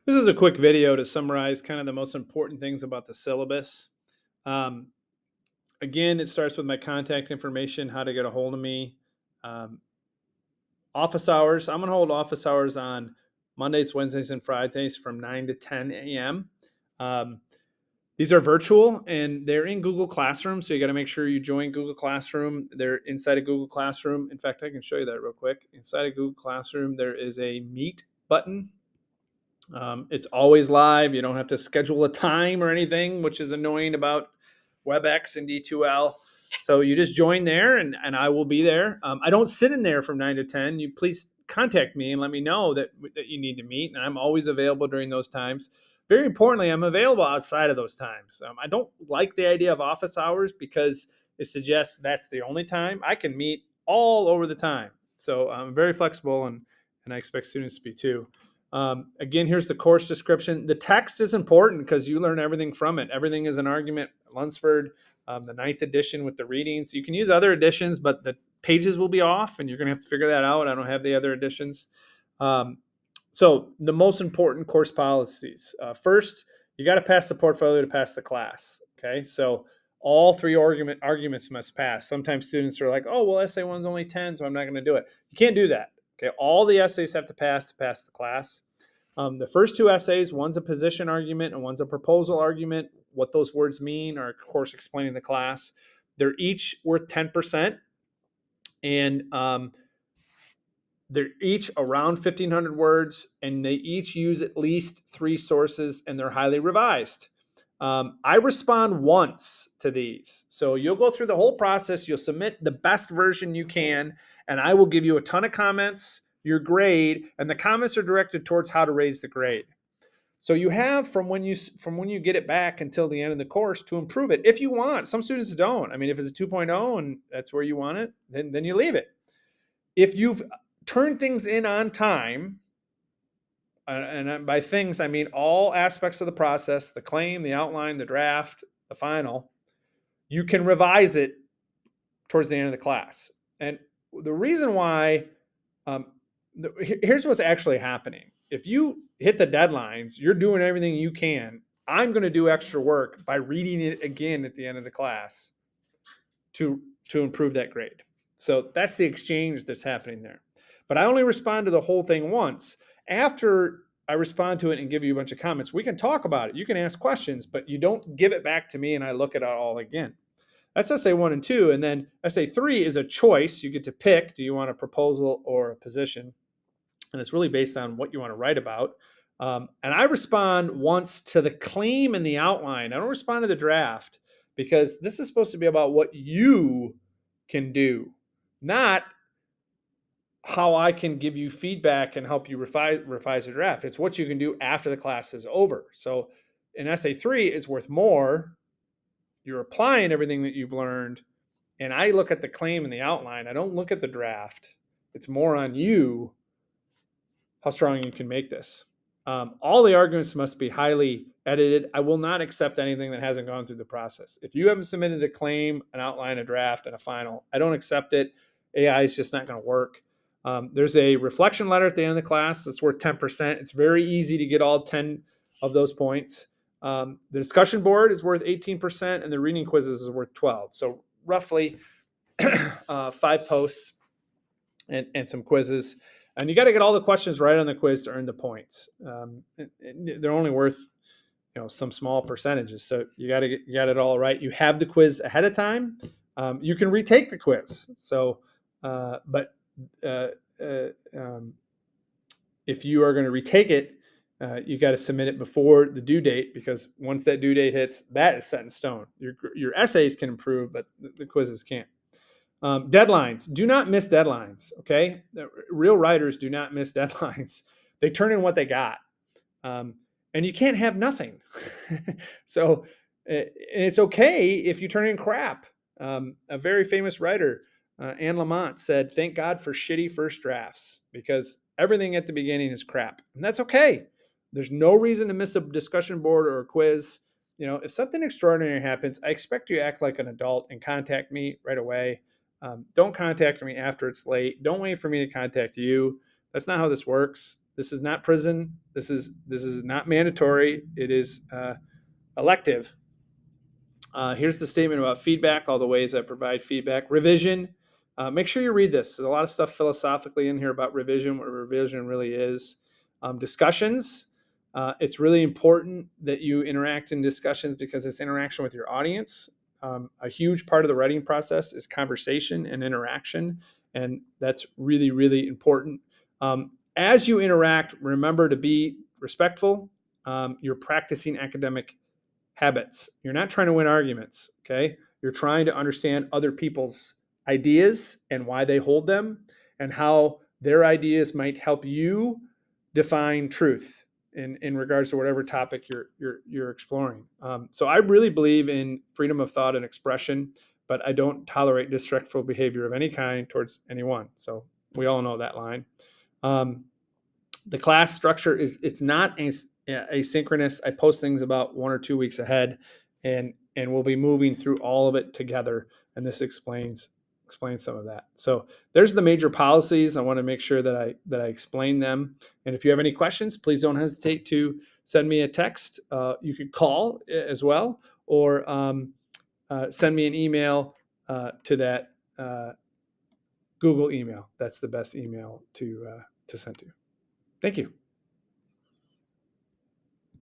This is a quick video to summarize kind of the most important things about the syllabus. Um, Again, it starts with my contact information, how to get a hold of me. Um, Office hours, I'm going to hold office hours on Mondays, Wednesdays, and Fridays from 9 to 10 a.m. Um, these are virtual and they're in Google Classroom, so you got to make sure you join Google Classroom. They're inside of Google Classroom. In fact, I can show you that real quick. Inside of Google Classroom, there is a Meet button. It's always live. You don't have to schedule a time or anything, which is annoying about WebEx and D2L. So you just join there and I will be there. I don't sit in there from 9 to 10. You please contact me and let me know that you need to meet. And I'm always available during those times. Very importantly, I'm available outside of those times. I don't like the idea of office hours because it suggests that's the only time. I can meet all over the time. So I'm very flexible and I expect students to be too. Again, here's the course description. The text is important because you learn everything from it. Everything is an argument. Lunsford, the 9th edition with the readings. You can use other editions, but the pages will be off, and you're going to have to figure that out. I don't have the other editions. Um, so the most important course policies. First, you got to pass the portfolio to pass the class. Okay, so all three arguments must pass. Sometimes students are like, "Oh, well, essay one's only 10, so I'm not going to do it." You can't do that. Okay, all the essays have to pass the class. The first two essays, one's a position argument and one's a proposal argument. What those words mean are, of course, explaining the class. They're each worth 10%, and they're each around 1,500 words, and they each use at least 3 sources, and they're highly revised. I respond once to these. So you'll go through the whole process. You'll submit the best version you can, and I will give you a ton of comments, your grade, and the comments are directed towards how to raise the grade. So you have from when you get it back until the end of the course to improve it if you want. Some students don't. I mean, if it's a 2.0 and that's where you want it, then you leave it. If you've turned things in on time, and by things, I mean all aspects of the process, the claim, the outline, the draft, the final, you can revise it towards the end of the class. And the reason why, here's what's actually happening. If you hit the deadlines, you're doing everything you can. I'm going to do extra work by reading it again at the end of the class to improve that grade. So that's the exchange that's happening there. But I only respond to the whole thing once. After I respond to it and give you a bunch of comments, we can talk about it. You can ask questions, but you don't give it back to me and I look at it all again. That's essay 1 and 2. And then essay 3 is a choice. You get to pick, do you want a proposal or a position? And it's really based on what you want to write about. And I respond once to the claim and the outline. I don't respond to the draft because this is supposed to be about what you can do, not how I can give you feedback and help you revise a draft. It's what you can do after the class is over. So in essay 3, it's worth more. You're applying everything that you've learned. And I look at the claim and the outline. I don't look at the draft. It's more on you how strong you can make this. All the arguments must be highly edited. I will not accept anything that hasn't gone through the process. If you haven't submitted a claim, an outline, a draft, and a final, I don't accept it. AI is just not going to work. There's a reflection letter at the end of the class that's worth 10%. It's very easy to get all 10 of those points. The discussion board is worth 18%, and the reading quizzes is worth 12. So roughly 5 posts and some quizzes. And you got to get all the questions right on the quiz to earn the points. They're only worth some small percentages, so you got it all right. You have the quiz ahead of time. You can retake the quiz. So, but if you are going to retake it, you got to submit it before the due date, because once that due date hits, that is set in stone. Your essays can improve, but the quizzes can't. Deadlines. Do not miss deadlines. Okay, real writers do not miss deadlines. They turn in what they got, and you can't have nothing. So, and it's okay if you turn in crap. A very famous writer, Anne Lamott, said, "Thank God for shitty first drafts, because everything at the beginning is crap, and that's okay. There's no reason to miss a discussion board or a quiz. If something extraordinary happens, I expect you to act like an adult and contact me right away." Don't contact me after it's late. Don't wait for me to contact you. That's not how this works. This is not prison. This is not mandatory. It is elective. Here's the statement about feedback, all the ways I provide feedback. Revision. Make sure you read this. There's a lot of stuff philosophically in here about revision, what revision really is. Discussions. It's really important that you interact in discussions because it's interaction with your audience. A huge part of the writing process is conversation and interaction, and that's really, really important. As you interact, remember to be respectful. You're practicing academic habits. You're not trying to win arguments, okay? You're trying to understand other people's ideas and why they hold them and how their ideas might help you define truth in regards to whatever topic you're exploring. So I really believe in freedom of thought and expression, but I don't tolerate disrespectful behavior of any kind towards anyone. So we all know that line. The class structure is it's not asynchronous. I post things about 1 or 2 weeks ahead, and we'll be moving through all of it together. And this explains some of that. So there's the major policies. I want to make sure that I explain them. And if you have any questions, please don't hesitate to send me a text. You could call as well, or send me an email to that Google email. That's the best email to send to. Thank you.